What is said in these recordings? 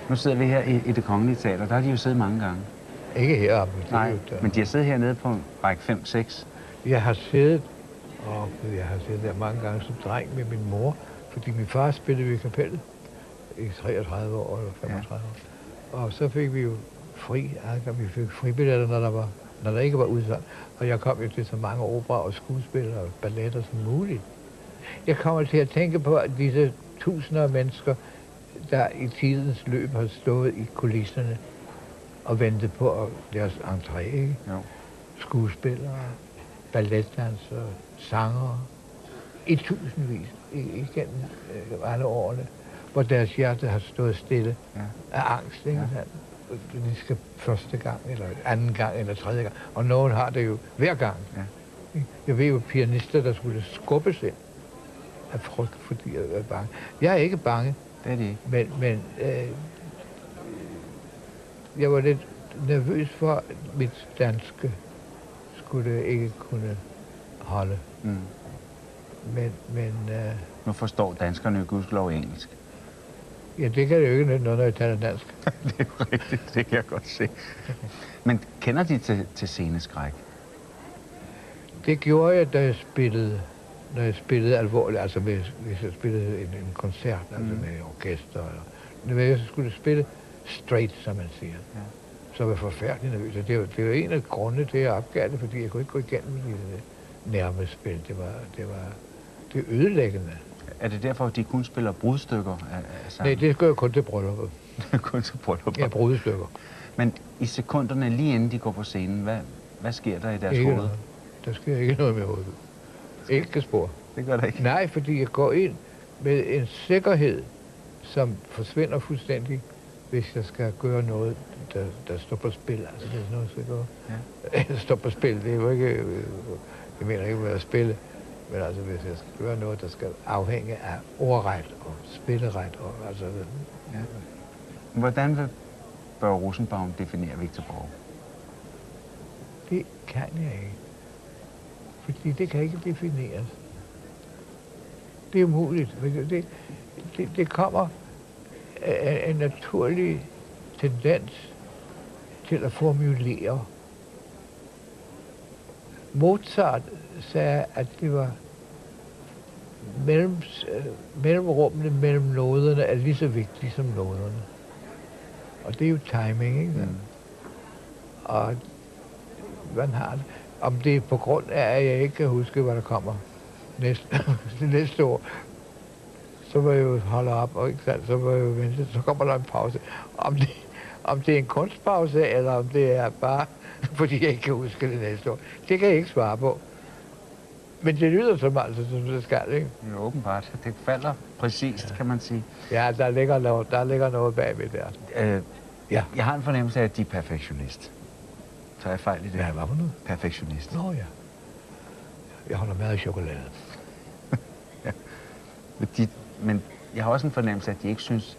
Nu sidder vi her i Det Kongelige Teater. Der har de jo siddet mange gange. Ikke heroppe. Nej, men de har siddet hernede på række 5-6. Jeg har siddet der mange gange som dreng med min mor, fordi min far spillede ved kapellet i 33 år eller 35 år. Og så fik vi jo fri adgang. Vi fik fribilletter, når der ikke var udsolgt. Og jeg kom jo til så mange opera og skuespil og balletter som muligt. Jeg kommer til at tænke på, at disse tusinder af mennesker, der i tidens løb har stået i kulisserne og ventet på deres entré, ikke? Jo. Skuespillere, balletdansere, sangere, i tusindvis igennem alle årene, hvor deres hjerte har stået stille af angst, ikke? Ja. De skal første gang, eller anden gang, eller tredje gang, og nogen har det jo hver gang. Ja. Jeg ved jo pianister, der skulle skubbes ind af frygt, fordi jeg er bange. Jeg er ikke bange. Det er de ikke. Men jeg var lidt nervøs for, at mit danske skulle ikke kunne holde. Mm. Men nu forstår danskerne jo gudskelov engelsk. Ja, det kan det jo ikke nytte noget, når jeg taler dansk. Det er jo rigtigt, det kan jeg godt se. Men kender de til sceneskræk? Det gjorde jeg, da jeg spillede alvorligt, altså hvis jeg spillede en koncert, altså med orkester. Eller, når jeg skulle spille straight, som man siger, så var jeg forfærdelig nervøs. Det var en af grundene til, at jeg opgav det, fordi jeg kunne ikke gå igennem det nærmest spil. Det er ødelæggende. Er det derfor, at de kun spiller brudstykker af Nej, det gør jeg kun til bryllupet. Kun til bryllupet? Ja, brudstykker. Men i sekunderne lige inden de går på scenen, hvad sker der i deres hoved? Noget. Der sker ikke noget med hovedet. Ikke spor. Det gør der ikke? Nej, fordi jeg går ind med en sikkerhed, som forsvinder fuldstændig, hvis jeg skal gøre noget, der står på spil. Altså, det er sådan noget, jeg skal gøre. Ja. Står på spil, det er jo ikke... Jeg mener ikke med at spille, men altså, hvis jeg skal gøre noget, der skal afhænge af ordret og spilleret. Og, altså, ja. Hvordan vil Børge Rosenbaum definere Victor Borge? Det kan jeg ikke. Fordi det kan ikke defineres. Det er umuligt. Det kommer af en naturlig tendens til at formulere. Mozart sagde, at det var mellemrummene mellem noderne er lige så vigtige som noderne. Og det er jo timing, ikke? Mm. Og man har det. Om det er på grund af, at jeg ikke kan huske, hvad der kommer næste år, så må jeg jo holde op, og ikke sandt, så må jeg jo vente, så kommer der en pause. Om det er en kunstpause, eller om det er bare, fordi jeg ikke kan huske det næste år, det kan jeg ikke svare på. Men det lyder som altså, som det skal, ikke? Jo, åbenbart. Det falder præcist, kan man sige. Ja, der ligger noget bagved der. Ja. Jeg har en fornemmelse af, at de er perfektionist. Så er jeg fejl i det? Ja, hvad for noget? Perfektionist. Nå ja. Jeg holder meget af chokolade. Ja. Men jeg har også en fornemmelse af, at de ikke synes,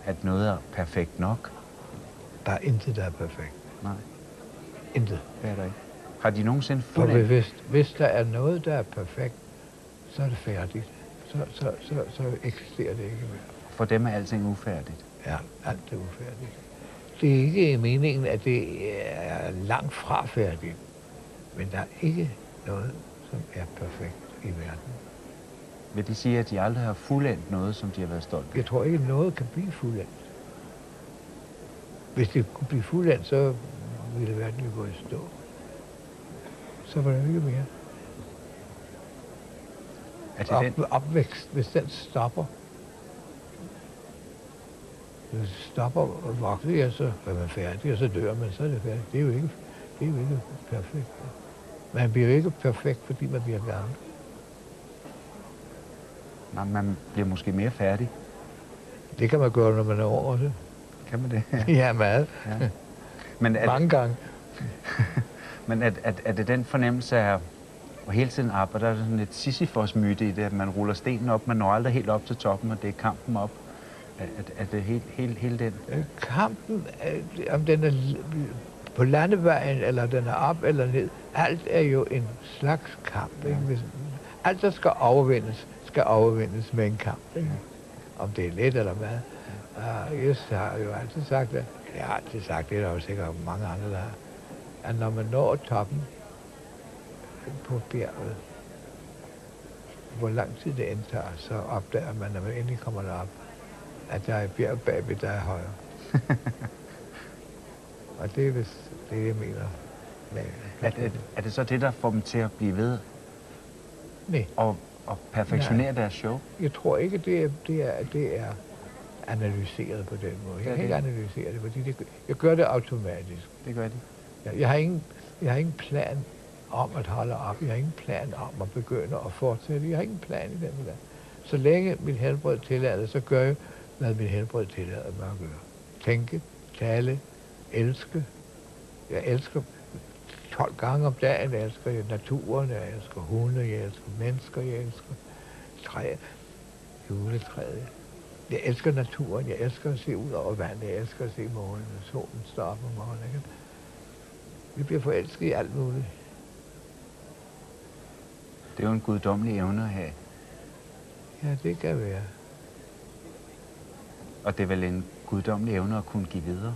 at noget er perfekt nok. Der er intet, der er perfekt. Nej. Intet. Det er der ikke. Har de nogensinde fuldendt? Hvis der er noget, der er perfekt, så er det færdigt. Så eksisterer det ikke mere. For dem er alting ufærdigt? Ja, alt er ufærdigt. Det er ikke meningen, at det er langt fra færdigt. Men der er ikke noget, som er perfekt i verden. Vil de sige, at de aldrig har fuldendt noget, som de har været stolt af? Jeg tror ikke, at noget kan blive fuldendt. Hvis det kunne blive fuldendt, så ville verden jo gå i stå. Så var det ikke mere. Opvækst, hvis den stopper, at vokse, ja, så er man færdig, og så dør man, så er det færdigt. Det er jo ikke perfekt. Man bliver ikke perfekt, fordi man bliver gammel. Nej, man bliver måske mere færdig. Det kan man gøre, når man er over også. Kan man det? Ja, meget. Ja. Men mange gange. Men er det den fornemmelse af at hele tiden arbejde, der er sådan et Sisyfos-myte i det, at man ruller stenen op, man når aldrig helt op til toppen, og det er kampen op. Er det hele den? Kampen, om den er på landevejen, eller den er op eller ned, alt er jo en slags kamp. Ikke? Alt, der skal overvindes med en kamp. Ikke? Om det er let eller hvad. Jeg har jo altid sagt det. Jeg har altid sagt det, der er jo sikkert mange andre, der har. At når man når toppen på bjerget, hvor lang tid det indtager, så opdager man, når man endelig kommer derop, at der er et bjerg bagved, der er højere. Og det er vist det, jeg mener. Er det så det, der får dem til at blive ved Nej. og perfektionere deres show? Jeg tror ikke, det er analyseret på den måde. Jeg kan ikke analysere det, fordi jeg gør det automatisk. Det gør de. Jeg har ingen plan om at holde op. Jeg har ingen plan om at begynde at fortsætte. Jeg har ingen plan i den der. Så længe mit helbred tillader, så gør jeg, hvad mit helbred tillader mig at gøre. Tænke, tale, elske. Jeg elsker 12 gange om dagen. Jeg elsker naturen, jeg elsker hunde, jeg elsker mennesker, jeg elsker træer, juletræet. Jeg elsker naturen, jeg elsker at se ud over vandet, jeg elsker at se månen, og solen står op om morgenen. Ikke? Vi bliver forelsket i alt muligt. Det er jo en guddommelig evne at have. Ja, det kan være. Og det er vel en guddommelig evne at kunne give videre?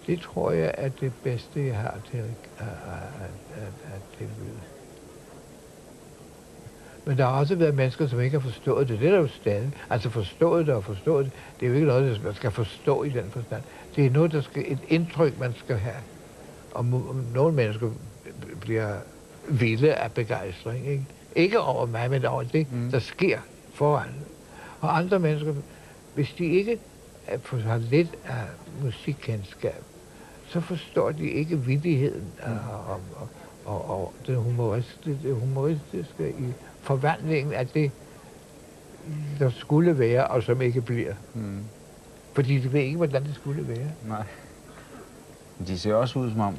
Det tror jeg er det bedste, jeg har til at tilbyde. Men der har også været mennesker, som ikke har forstået det. Det er der jo stadig. Altså forstået det og forstået det. Det er jo ikke noget, man skal forstå i den forstand. Det er noget, der skal, et indtryk, man skal have. Og nogle mennesker bliver vilde af begejstring. Ikke over mig, men over det, der sker foran. Og andre mennesker, hvis de ikke har lidt af musikkendskab, så forstår de ikke vittigheden og det humoristiske i forvandlingen af det, der skulle være, og som ikke bliver. Fordi de ved ikke, hvordan det skulle være. Nej. Men de ser også ud som om,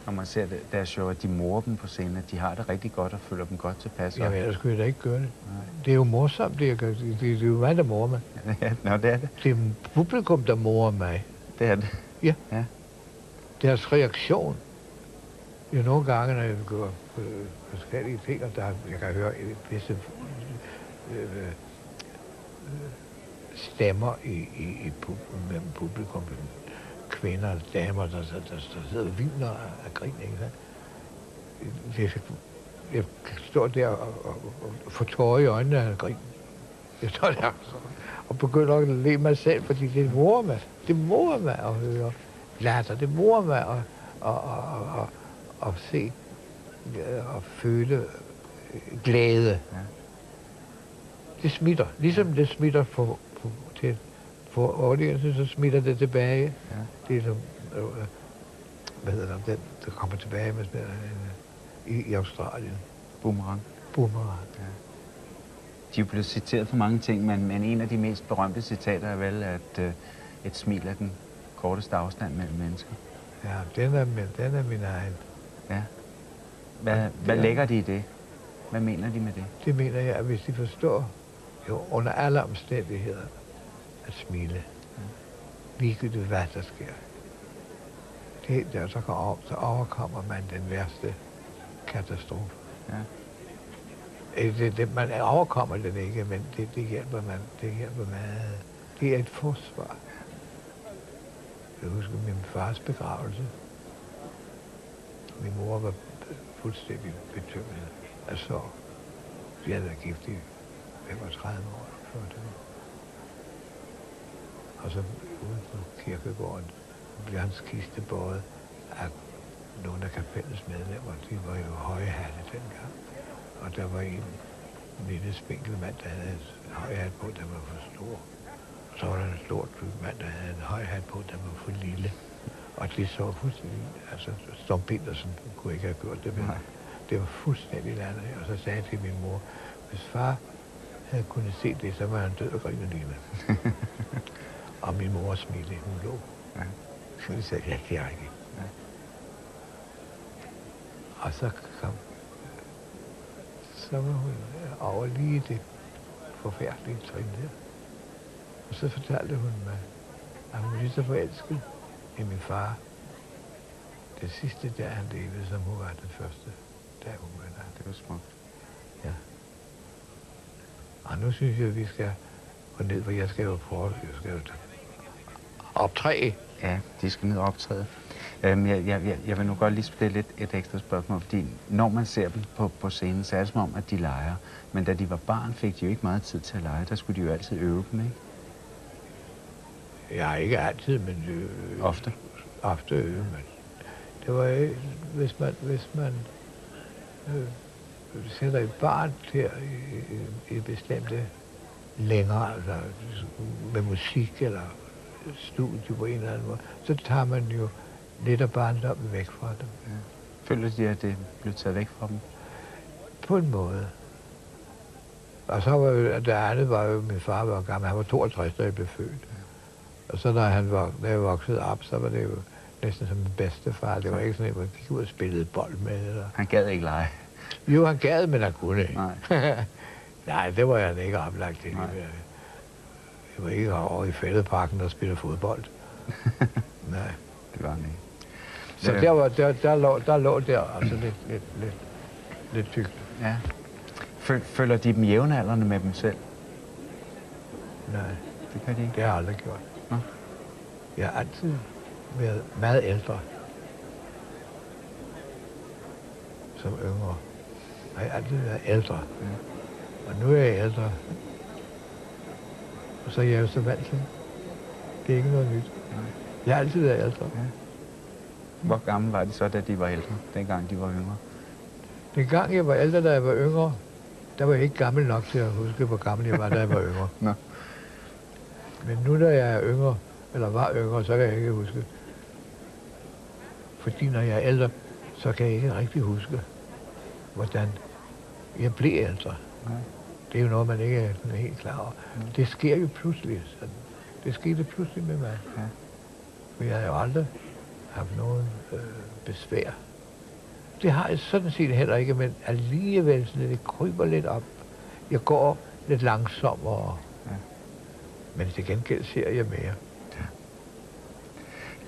når man ser deres show, at de morer dem på scenen, at de har det rigtig godt og føler dem godt tilpas. Jamen, ellers skulle jeg da ikke gøre det. Nej. Det er jo morsomt, det jeg gør. Det er jo mig, der morer mig. Ja, nå, det er det. Det er publikum, der morer mig. Det er det. Ja. Ja. Deres reaktion. Jo, nogle gange, når jeg går på forskellige ting, og jeg kan høre visse stemmer mellem publikum, kvinder og damer, der sidder og viner af grin, ikke? Jeg står der og får tårer i øjnene af grin. Jeg står der og begynder at le mig selv, fordi det morer mig. Det morer mig at høre latter. Det morer mig at se og føle glæde. Ja. Det smitter. Ligesom det smitter for audience, så smitter det tilbage. Ja. Det er som, hvad hedder det, den, der kommer tilbage med i Australien. Boomerang. Boomerang. Ja. De er blevet citeret for mange ting, men en af de mest berømte citater er vel, at et smil er den korteste afstand mellem mennesker. Ja, den er min egen. Ja. Hvad lægger de i det? Hvad mener de med det? Det mener jeg, at hvis de forstår, jo under alle omstændigheder, at smile. Ligegyldigt hvad der sker. Det der, så overkommer man den værste katastrofe. Ja. Man overkommer den ikke, men det hjælper man. Det hjælper meget. Det er et forsvar. Jeg husker min fars begravelse. Min mor var fuldstændig betynget af sorg. Vi havde været gift i 35 år før det. Og så ude på kirkegården blev hans kiste båret af nogle af kapellets medlemmer. De var jo højhatte dengang. Og der var en lille spinkel mand, der havde en højhat på, der var for stor. Og så var der en stor mand, der havde en højhat på, der var for lille. Og det så fuldstændig, altså Storm Petersen kunne ikke have gjort det, men det var fuldstændig landet. Og så sagde jeg til min mor, hvis far havde kunnet se det, så var han død og griner lige med. Og min mor smilte, hun lå. Ja. Så jeg sagde, ja, det er rigtigt. Ja. Og så var hun over lige det forfærdelige trin der. Og så fortalte hun mig, at hun var lige så forelsket i min far. Det sidste dag, han levede, som hun var den første dag, hun var der. Det var smukt. Ja. Og nu synes jeg, at vi skal gå ned, for jeg skal jo optræde. Ja, de skal ned og optræde. Jeg vil nu godt lige stille et ekstra spørgsmål, fordi når man ser dem på scenen, så er det som om, at de leger. Men da de var barn, fik de jo ikke meget tid til at lege. Der skulle de jo altid øve dem, ikke? Ja, ikke altid, men... Ofte? Ofte øve, men... Det var ikke... Hvis man sætter et barn til i bestemte længere, altså med musik eller studie på en eller anden måde, så tager man jo lidt af barndommen væk fra dem. Ja. Føler de, at det blev taget væk fra dem? På en måde. Og så var jo, det andet var jo, min far var gammel, han var 62, da jeg blev født. Ja. Og så da jeg voksede op, så var det jo næsten som min bedstefar. Det var ikke sådan, at man gik ud og spillede bold med. Eller... Han gad ikke lege? Jo, han gad, men han kunne ikke. Nej. Nej, det var jeg ikke oplagt til. Jeg var ikke over i fældeparken og spille fodbold. Nej. Det var han ikke. Så der lå der altså lidt tykt. Ja. Føler de dem jævnaldrende med dem selv? Nej. Det kan de ikke? Det har jeg aldrig gjort. Nå. Jeg har altid været meget ældre. Som yngre. Jeg har altid været ældre. Ja. Og nu er jeg ældre. Og så er jeg jo så vant til. Det er ikke noget nyt. Nej. Jeg har altid været ældre. Ja. Hvor gammel var de så, da de var ældre, dengang de var yngre? Dengang jeg var ældre, da jeg var yngre, der var jeg ikke gammel nok til at huske, hvor gammel jeg var, da jeg var yngre. Nå. Men nu, da jeg er yngre, eller var yngre, så kan jeg ikke huske. Fordi når jeg er ældre, så kan jeg ikke rigtig huske, hvordan jeg blev ældre. Nej. Det er jo noget, man ikke er helt klar over. Det sker jo pludselig. Sådan. Det skete pludselig med mig. Ja. For jeg har jo aldrig haft nogen besvær. Det har jeg sådan set heller ikke, men alligevel sådan, det kryber lidt op. Jeg går lidt langsommere. Ja. Men til gengæld ser jeg mere.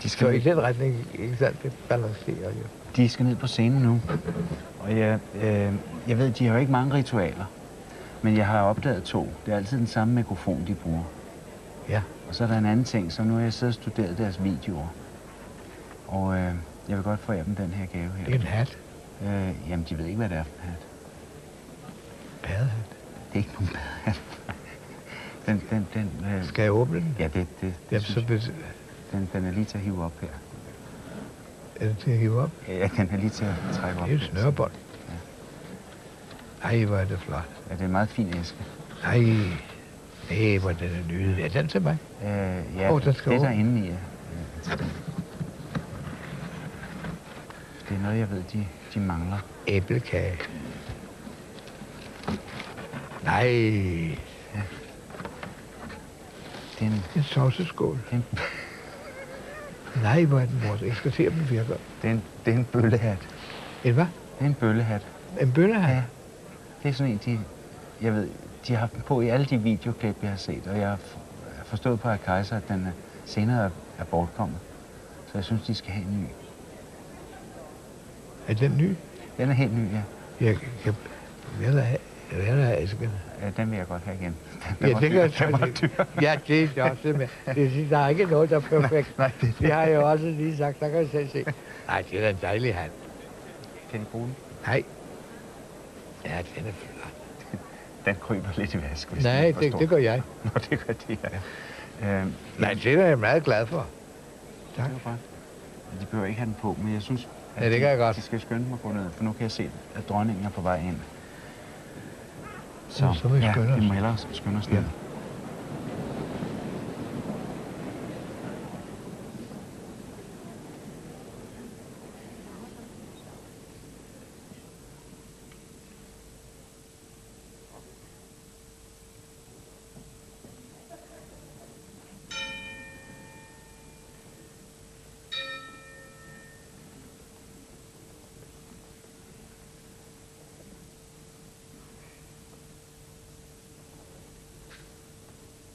Ja. Så i den retning, ikke sandt, det balancerer jo. De skal ned på scenen nu. Og jeg ved, de har jo ikke mange ritualer. Men jeg har opdaget 2. Det er altid den samme mikrofon, de bruger. Ja. Og så er der en anden ting, så nu har jeg siddet og studeret deres videoer. Og jeg vil godt få dem den her gave her. Det er en hat. Jamen, de ved ikke, hvad det er for en hat. Badehat? Det er ikke nogen badehat. Skal jeg åbne den? Ja, det jamen, så den er lige til at hive op her. Er den til at hive op? Ja, den er lige til at trække op. Det er et snørebånd. Ja. Ej, hvor er det flot. Ja, det er en meget fin æske. Ej, hvor den er nydelig. Er den til mig? Ja, den skal det der inde i. Det er noget, jeg ved, de mangler. Æblekage. Nej. Ja. Det er en sovseskål. Nej, hvor er den morsom. Jeg skal se, om den virker. Det er en bøllehat. En hvad? Det er en bøllehat. En bøllehat? Ja. Det er sådan en, jeg ved, de har haft den på i alle de videoklip, jeg har set, og jeg har forstået på Kaiser, at den senere er bortkommet. Så jeg synes, de skal have en ny. Er den ny? Den er helt ny, ja. Jeg vil have æsken. Ja, den vil jeg godt have igen. Ja, det kan jeg. Ja, det er også med. Der er ikke noget, der er perfekt. Nej, det har jeg jo også lige sagt. Der kan jeg selv se. Nej, det er en dejlig hat. Kan I bruge den? Nej. Ja, den er flot. Den kryber lidt i vask, hvis nej, det gør jeg. Nå, det gør de, ja. Nej, det er jeg meget glad for. Tak. Det var godt. De behøver ikke have den på, men jeg synes, at det kan jeg godt. De skal skynde mig at gå ned, for nu kan jeg se, at dronningen er på vej ind. Så vi ja, vi må hellere skynde os ned. Ja.